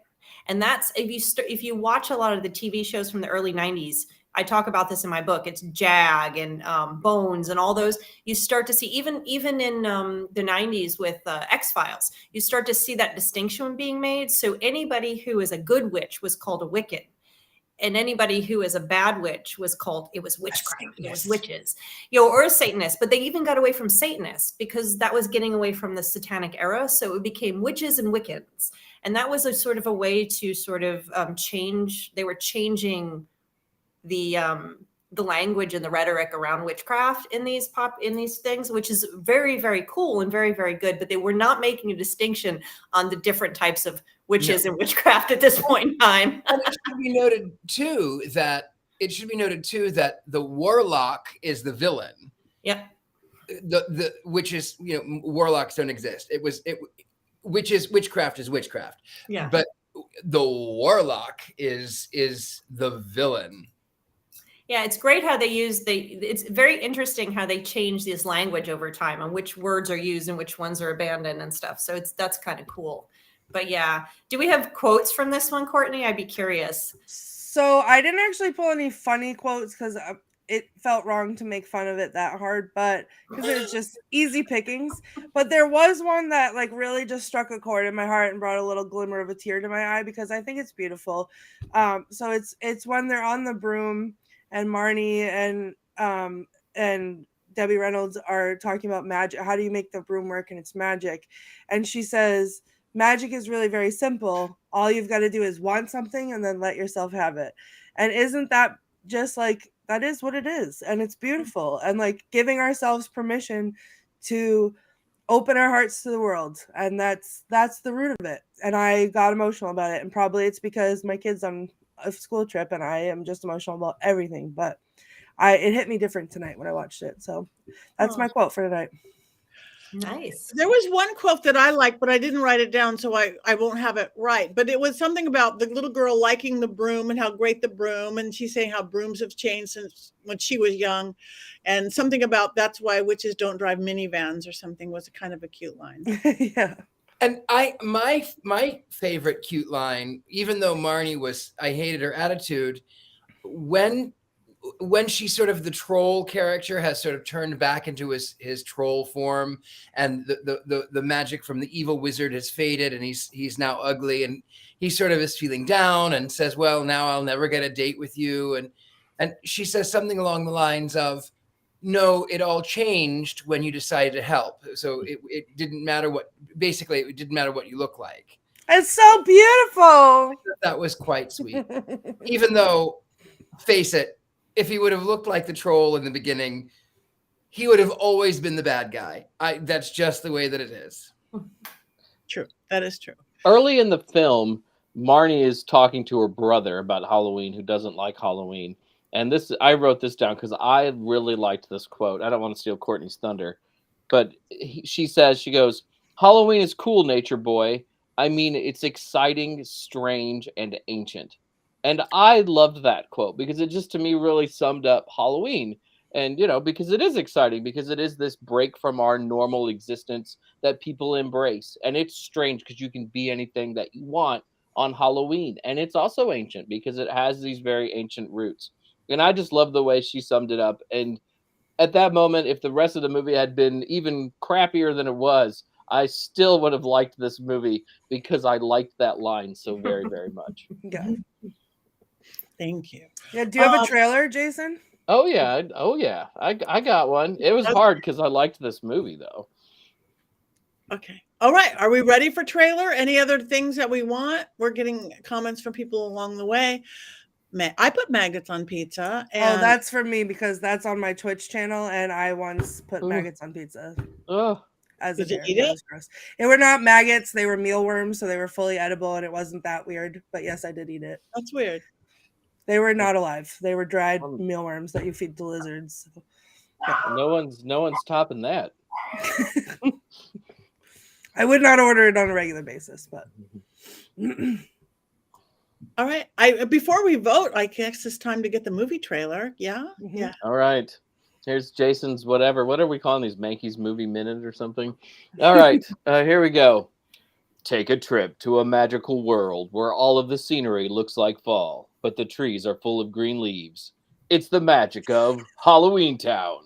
And that's if you watch a lot of the TV shows from the early 90s, I talk about this in my book. It's Jag and Bones and all those. You start to see even in the 90s with X-Files, you start to see that distinction being made. So anybody who is a good witch was called a Wiccan. And anybody who is a bad witch was witchcraft. It was witches, you know, or a Satanist. But they even got away from Satanists because that was getting away from the Satanic era. So it became witches and Wiccans, and that was a sort of a way to sort of change. They were changing the language and the rhetoric around witchcraft in these things, which is very, very cool and very, very good. But they were not making a distinction on the different types of witches and witchcraft at this point in time. And it should be noted too that the warlock is the villain. Yeah. The witches, you know, warlocks don't exist. Witchcraft is witchcraft. Yeah. But the warlock is the villain. Yeah, it's great how it's very interesting how they change this language over time and which words are used and which ones are abandoned and stuff. So that's kind of cool. But yeah, do we have quotes from this one, Courtney? I'd be curious. So I didn't actually pull any funny quotes because it felt wrong to make fun of it that hard, but because it's just easy pickings. But there was one that like really just struck a chord in my heart and brought a little glimmer of a tear to my eye because I think it's beautiful. So it's when they're on the broom and Marnie and Debbie Reynolds are talking about magic. How do you make the broom work? And it's magic. And she says, magic is really very simple. All you've got to do is want something and then let yourself have it. And isn't that just like, that is what it is. And it's beautiful. And like giving ourselves permission to open our hearts to the world. And that's the root of it. And I got emotional about it. And probably it's because my kid's on a school trip and I am just emotional about everything. But it hit me different tonight when I watched it. So that's my quote for tonight. Nice. There was one quote that I liked, but I didn't write it down, so I won't have it right. But it was something about the little girl liking the broom and how great the broom, and she's saying how brooms have changed since when she was young, and something about that's why witches don't drive minivans or something was a kind of a cute line. Yeah. And my favorite cute line, even though Marnie I hated her attitude, when she sort of the troll character has sort of turned back into his troll form, and the magic from the evil wizard has faded, and he's now ugly, and he sort of is feeling down and says, well, now I'll never get a date with you. And she says something along the lines of, no, it all changed when you decided to help. So it didn't matter it didn't matter what you look like. It's so beautiful. That was quite sweet. Even though, face it, if he would have looked like the troll in the beginning, he would have always been the bad guy. That's just the way that it is. True. That is true. Early in the film, Marnie is talking to her brother about Halloween, who doesn't like Halloween. And I wrote this down because I really liked this quote. I don't want to steal Courtney's thunder, but she goes, Halloween is cool, nature boy. I mean, it's exciting, strange, and ancient. And I loved that quote because it just, to me, really summed up Halloween. And, because it is exciting, because it is this break from our normal existence that people embrace. And it's strange because you can be anything that you want on Halloween. And it's also ancient because it has these very ancient roots. And I just love the way she summed it up. And at that moment, if the rest of the movie had been even crappier than it was, I still would have liked this movie because I liked that line so very, very much. Yeah. Thank you. Yeah. Do you have a trailer, Jason? Oh yeah. I got one. It was hard because I liked this movie though. Okay. All right. Are we ready for trailer? Any other things that we want? We're getting comments from people along the way. I put maggots on pizza. And that's for me because that's on my Twitch channel, and I once put maggots on pizza. Oh. As a Did you dare. eat That it? was gross. They were not maggots; they were mealworms, so they were fully edible, and it wasn't that weird. But yes, I did eat it. That's weird. They were not alive; they were dried mealworms that you feed to lizards. No one's topping that. I would not order it on a regular basis, but. All right. Before we vote, I guess it's time to get the movie trailer. Yeah. Mm-hmm. Yeah. All right. Here's Jason's whatever. What are we calling these? Mankey's Movie Minute or something? All right. Here we go. Take a trip to a magical world where all of the scenery looks like fall, but the trees are full of green leaves. It's the magic of Halloweentown.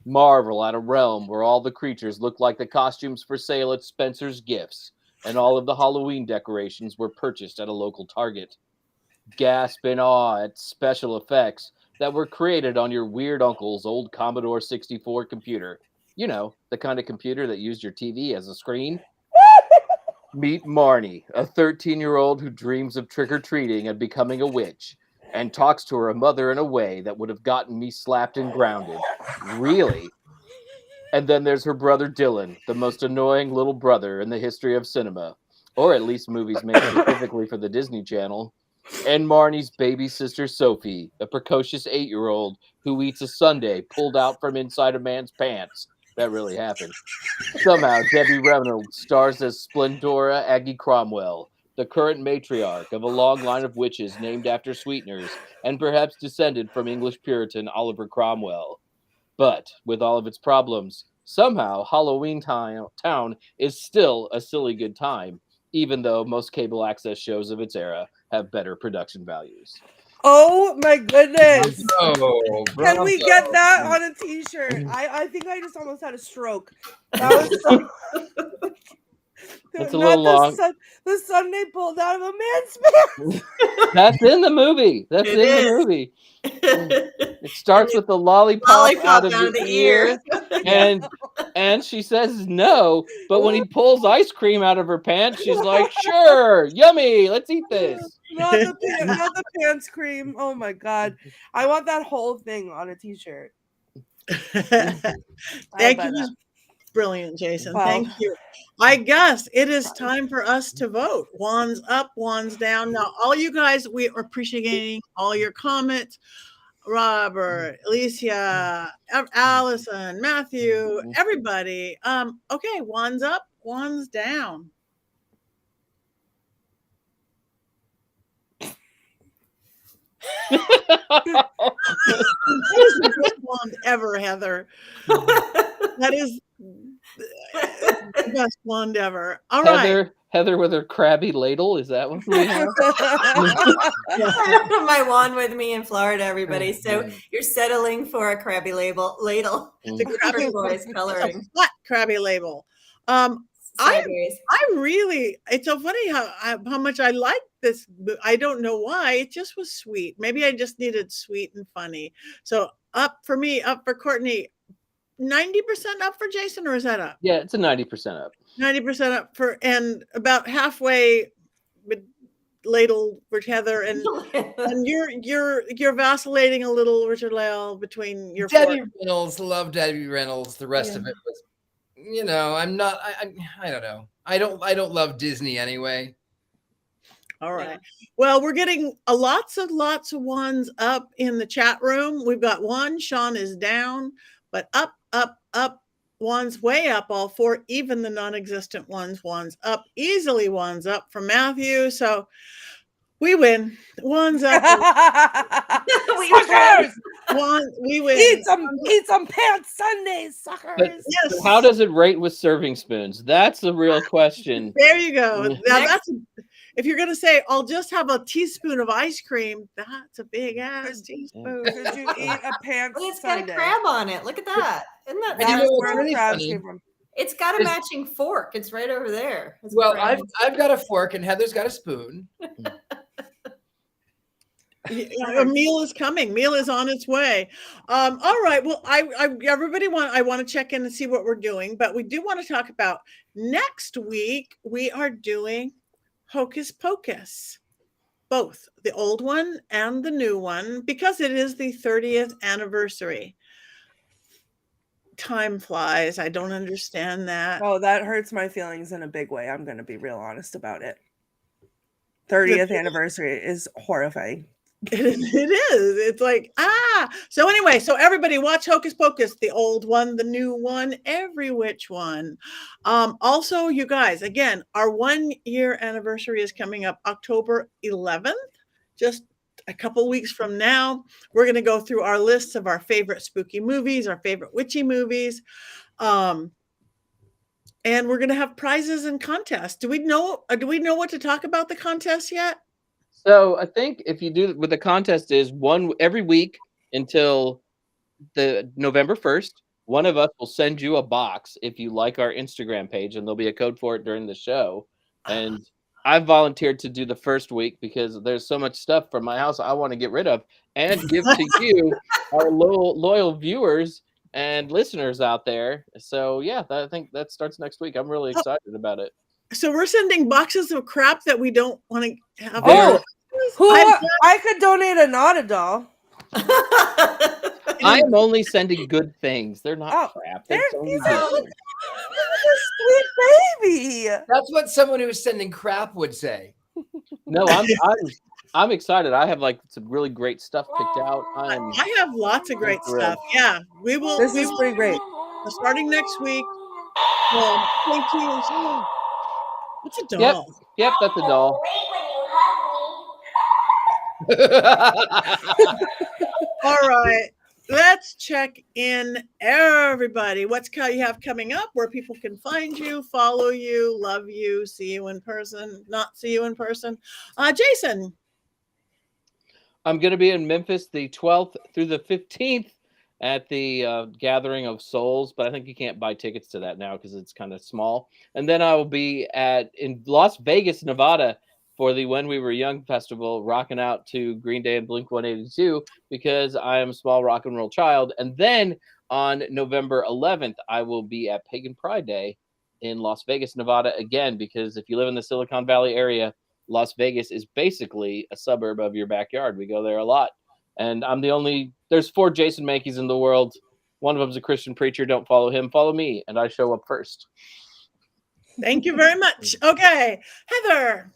Marvel at a realm where all the creatures look like the costumes for sale at Spencer's Gifts, and all of the Halloween decorations were purchased at a local Target. Gasp in awe at special effects that were created on your weird uncle's old Commodore 64 computer. You know, the kind of computer that used your TV as a screen. Meet Marnie, a 13-year-old who dreams of trick-or-treating and becoming a witch, and talks to her mother in a way that would have gotten me slapped and grounded. Really? And then there's her brother Dylan, the most annoying little brother in the history of cinema, or at least movies made specifically for the Disney Channel. And Marnie's baby sister Sophie, a precocious 8-year-old who eats a sundae pulled out from inside a man's pants. That really happened. Somehow, Debbie Reynolds stars as Splendora Aggie Cromwell, the current matriarch of a long line of witches named after sweeteners, and perhaps descended from English Puritan Oliver Cromwell. But with all of its problems, somehow Halloweentown is still a silly good time, even though most cable access shows of its era have better production values. Oh my goodness! Oh, Can we get that on a t-shirt? I think I just almost had a stroke. That was so... It's a little long. The Sunday pulled out of a man's pants. That's in the movie. That's in the movie. It starts with the lollipop out of the ear, and she says no. But when he pulls ice cream out of her pants, she's like, "Sure, yummy. Let's eat this." Not the pants cream. Oh my god! I want that whole thing on a t-shirt. Thank you. Brilliant, Jason. Wow. Thank you. I guess it is time for us to vote. Wands up, wands down. Now, all you guys, we are appreciating all your comments. Robert, Alicia, Allison, Matthew, everybody. Okay, one's up, one's down. That is the best wand ever, Heather. That is the best wand ever. All right. Heather with her crabby ladle. Is that what we have? I don't have my wand with me in Florida, everybody. So you're settling for a crabby ladle. The crabby boys coloring. Flat crabby label. It's so funny how much I like this. I don't know why. It just was sweet. Maybe I just needed sweet and funny. So up for me, up for Courtney. 90% up for Jason, or is that up? Yeah, it's a 90% up. 90% up for, and about halfway with ladle for Heather, and you're vacillating a little, Richard-Lael, between your Debbie Reynolds. Love Debbie Reynolds. The rest of it was, I'm not. I don't know. I don't love Disney anyway. All right. Well, we're getting lots of ones up in the chat room. We've got one. Sean is down, but up. One's way up, all four, even the non-existent ones up, easily one's up from Matthew. So we win. One's up. We win. Eat some pants Sundays, suckers. But yes. How does it rate with serving spoons? That's the real question. There you go. Now if you're going to say, I'll just have a teaspoon of ice cream, that's a big ass teaspoon. Could you eat a pants It's Sunday? got a crab on it. Look at that. Isn't that really crabs funny? came from. It's got a matching fork. It's right over there. I've got a fork and Heather's got a spoon. A meal is coming. Meal is on its way. All right. Well, I want to check in and see what we're doing, but we do want to talk about next week. We are doing Hocus Pocus, both the old one and the new one, because it is the 30th anniversary. Time flies. I don't understand that. Oh, that hurts my feelings in a big way. I'm going to be real honest about it. 30th anniversary is horrifying. It is. It's like, So anyway, so everybody watch Hocus Pocus, the old one, the new one, every which one. Also, you guys, again, our 1 year anniversary is coming up October 11th, just a couple weeks from now. We're going to go through our lists of our favorite spooky movies, our favorite witchy movies. And we're going to have prizes and contests. Do we know what to talk about the contest yet? So I think if you do what the contest is, one every week until the November 1st, one of us will send you a box if you like our Instagram page, and there'll be a code for it during the show. And I've volunteered to do the first week because there's so much stuff from my house I want to get rid of and give to you, our loyal viewers and listeners out there. So yeah, I think that starts next week. I'm really excited about it. So we're sending boxes of crap that we don't want to have. I could donate a Nada doll. I am only sending good things. They're not crap. They're only good things. Sweet baby. That's what someone who's sending crap would say. No, I'm excited. I have some really great stuff picked out. I have lots of great stuff. Yeah, we will. This is pretty great. Starting next week. Thank you. It's a doll. Yep, that's a doll. All right, let's check in, everybody. What's you have coming up, where people can find you, follow you, love you, see you in person, not see you in person. Jason. I'm going to be in Memphis the 12th through the 15th at the Gathering of Souls, but I think you can't buy tickets to that now because it's kind of small. And then I will be in Las Vegas, Nevada, for the When We Were Young festival, rocking out to Green Day and Blink-182 because I am a small rock and roll child. And then on November 11th, I will be at Pagan Pride Day in Las Vegas, Nevada again, because if you live in the Silicon Valley area, Las Vegas is basically a suburb of your backyard. We go there a lot. And there's 4 Jason Mankeys in the world. One of them's a Christian preacher. Don't follow him, follow me. And I show up first. Thank you very much. Okay, Heather.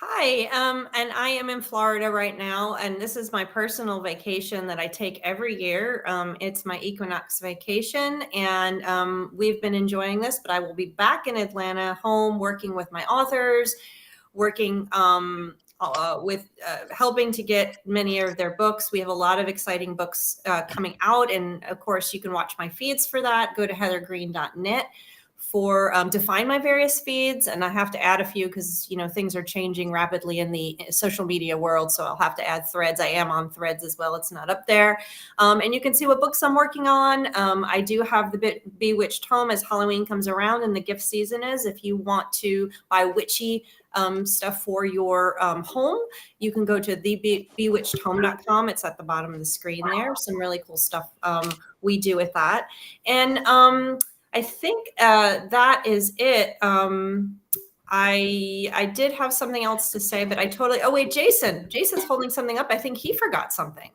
Hi, and I am in Florida right now, and this is my personal vacation that I take every year. It's my equinox vacation, and we've been enjoying this, but I will be back in Atlanta, home, working with my authors, working with helping to get many of their books. We have a lot of exciting books coming out, and of course, you can watch my feeds for that. Go to heathergreene.net for to find my various feeds, and I have to add a few because things are changing rapidly in the social media world, so I'll have to add threads. I am on threads as well. It's not up there, and you can see what books I'm working on. I do have the Bewitched home as Halloween comes around and the gift season is. If you want to buy witchy stuff for your home, you can go to thebewitchedhome.com. It's at the bottom of the screen there. Some really cool stuff we do with that, and I think that is it. I did have something else to say, but I totally. Oh wait, Jason's holding something up. I think he forgot something.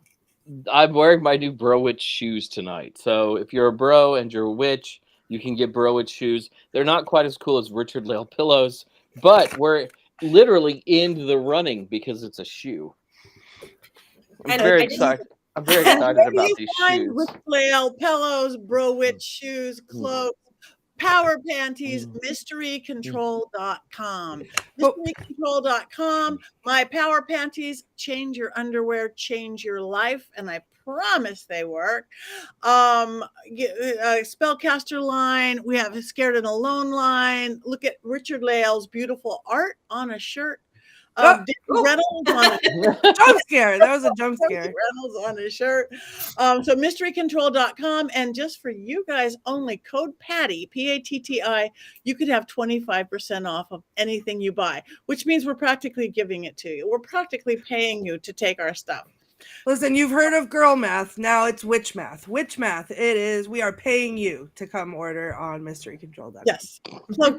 I'm wearing my new Bro Witch shoes tonight. So if you're a bro and you're a witch, you can get Bro Witch shoes. They're not quite as cool as Richard-Lael pillows, but we're literally in the running because it's a shoe. I'm very excited about these shoes. Richard-Lael pillows, Bro Witch shoes, clothes, power panties, mysterycontrol.com. Mysterycontrol.com. My power panties change your underwear, change your life, and I promise they work. Spellcaster line. We have a Scared and Alone line. Look at Richard-Lael's beautiful art on a shirt. Reynolds on a jump scare. That was a jump scare. Reynolds on his shirt. So mysterycontrol.com, and just for you guys only, code Patti, P-A-T-T-I, you could have 25% off of anything you buy, which means we're practically giving it to you. We're practically paying you to take our stuff. Listen, you've heard of girl math. Now it's witch math. Witch math. It is. We are paying you to come order on mysterycontrol.com. Yes. So our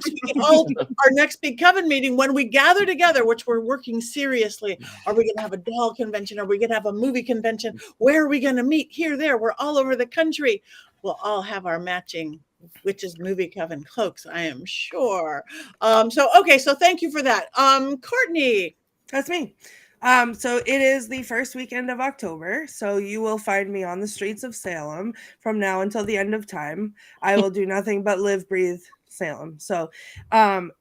next big Coven meeting, when we gather together, which we're working seriously, are we going to have a doll convention? Are we going to have a movie convention? Where are we going to meet? Here, there. We're all over the country. We'll all have our matching Witches Movie Coven cloaks, I am sure. So thank you for that. Courtney. That's me. So it is the first weekend of October, so you will find me on the streets of Salem from now until the end of time. I will do nothing but live, breathe Salem. So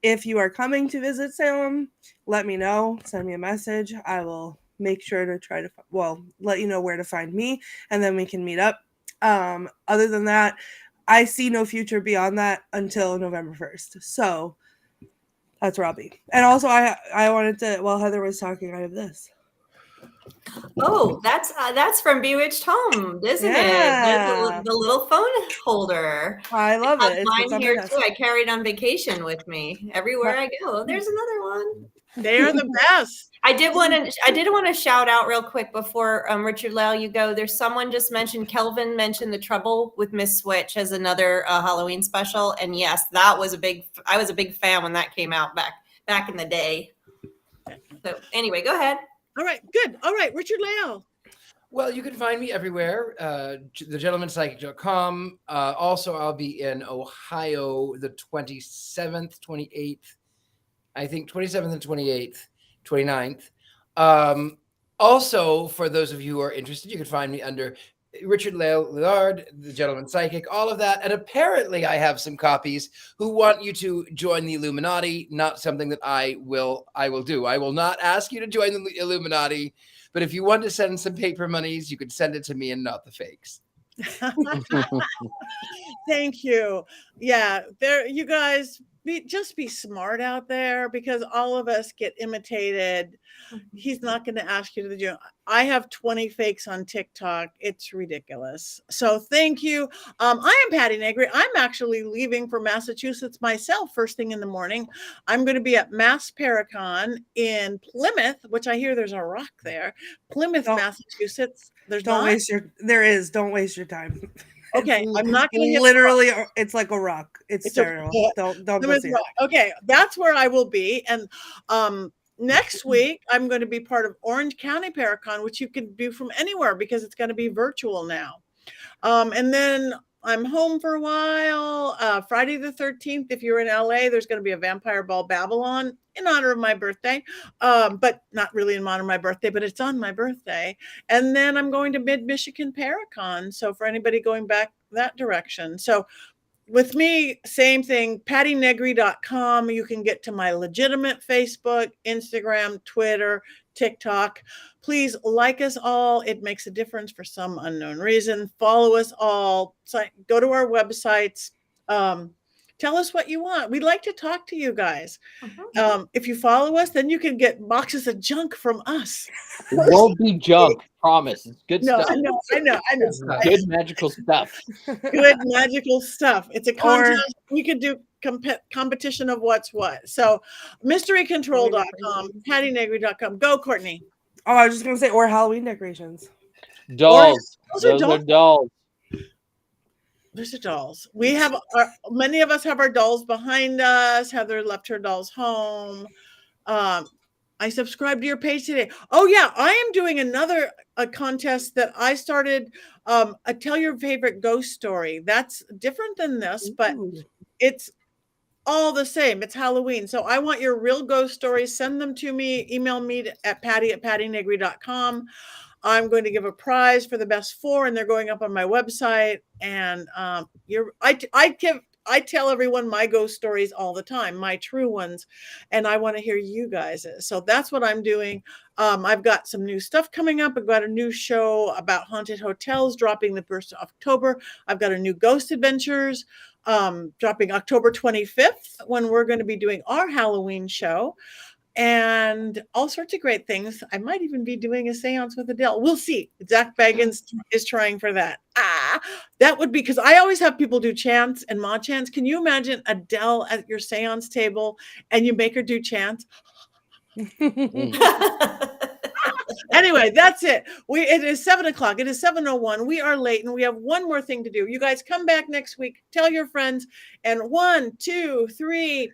if you are coming to visit Salem, let me know. Send me a message. I will make sure to let you know where to find me, and then we can meet up. Other than that, I see no future beyond that until November 1st. So that's where I'll be. And also, I wanted to, while Heather was talking, I have this. Oh, that's from Bewitched Home, isn't it? The little phone holder. I love it. It's mine here too. I carry it on vacation with me everywhere I go. There's another one. They are the best. I did want to shout out real quick before Richard-Lael, you go. There's someone just mentioned, Kelvin mentioned The Trouble with Miss Switch as another Halloween special, and yes, I was a big fan when that came out back in the day. So anyway, go ahead. All right, good. All right, Richard-Lael. Well, you can find me everywhere. thegentlemanpsychic.com. Also, I'll be in Ohio the 27th, 28th. I think 27th and 28th, 29th. Also, for those of you who are interested, you can find me under Richard-Lael, Lillard, The Gentleman Psychic, all of that. And apparently I have some copies who want you to join the Illuminati, not something that I will do. I will not ask you to join the Illuminati, but if you want to send some paper monies, you could send it to me and not the fakes. Thank you. Yeah, you guys just be smart out there, because all of us get imitated. He's not going to ask you to do. I have 20 fakes on TikTok. It's ridiculous. So thank you. I am Patti Negri. I'm actually leaving for Massachusetts myself first thing in the morning. I'm going to be at Mass Paracon in Plymouth, which I hear there's a rock there. Plymouth, Massachusetts. Don't waste your time. Okay, I'm not going to literally. It's like a rock. It's terrible. Don't go see it. Okay, that's where I will be. And next week I'm going to be part of Orange County Paracon, which you can do from anywhere because it's going to be virtual now. And then I'm home for a while. Friday the 13th, if you're in LA, there's going to be a Vampire Ball Babylon in honor of my birthday, but not really in honor of my birthday, but it's on my birthday. And then I'm going to Mid-Michigan Paracon. So for anybody going back that direction. So with me, same thing, pattinegri.com. You can get to my legitimate Facebook, Instagram, Twitter, TikTok. Please like us all. It makes a difference for some unknown reason. Follow us all. Go to our websites. Tell us what you want. We'd like to talk to you guys. If you follow us, then you can get boxes of junk from us. It won't be junk. Promise. It's good stuff. I know. It's good magical stuff. Good magical stuff. It's a contest. We could do competition of what's what. So mysterycontrol.com, pattinegri.com. Go, Courtney. Oh, I was just going to say, or Halloween decorations. Dolls. Those are dolls. Those are dolls. We have many of us have our dolls behind us. Heather left her dolls home. I subscribed to your page today. Oh yeah, I am doing a contest that I started. Tell your favorite ghost story. That's different than this, but it's all the same. It's Halloween. So I want your real ghost stories. Send them to me. Email me at patty@pattinegri.com. I'm going to give a prize for the best 4, and they're going up on my website. And I tell everyone my ghost stories all the time, my true ones, and I want to hear you guys. So that's what I'm doing. I've got some new stuff coming up. I've got a new show about haunted hotels dropping the 1st of October. I've got a new Ghost Adventures dropping October 25th when we're going to be doing our Halloween show. And all sorts of great things. I might even be doing a seance with Adele. We'll see. Zach Baggins is trying for that. That would be, because I always have people do chants and ma chants. Can you imagine Adele at your seance table and you make her do chants? Anyway, that's it. It is 7:00. It is 7:01. We are late, and we have one more thing to do. You guys come back next week. Tell your friends. And 1, 2, 3.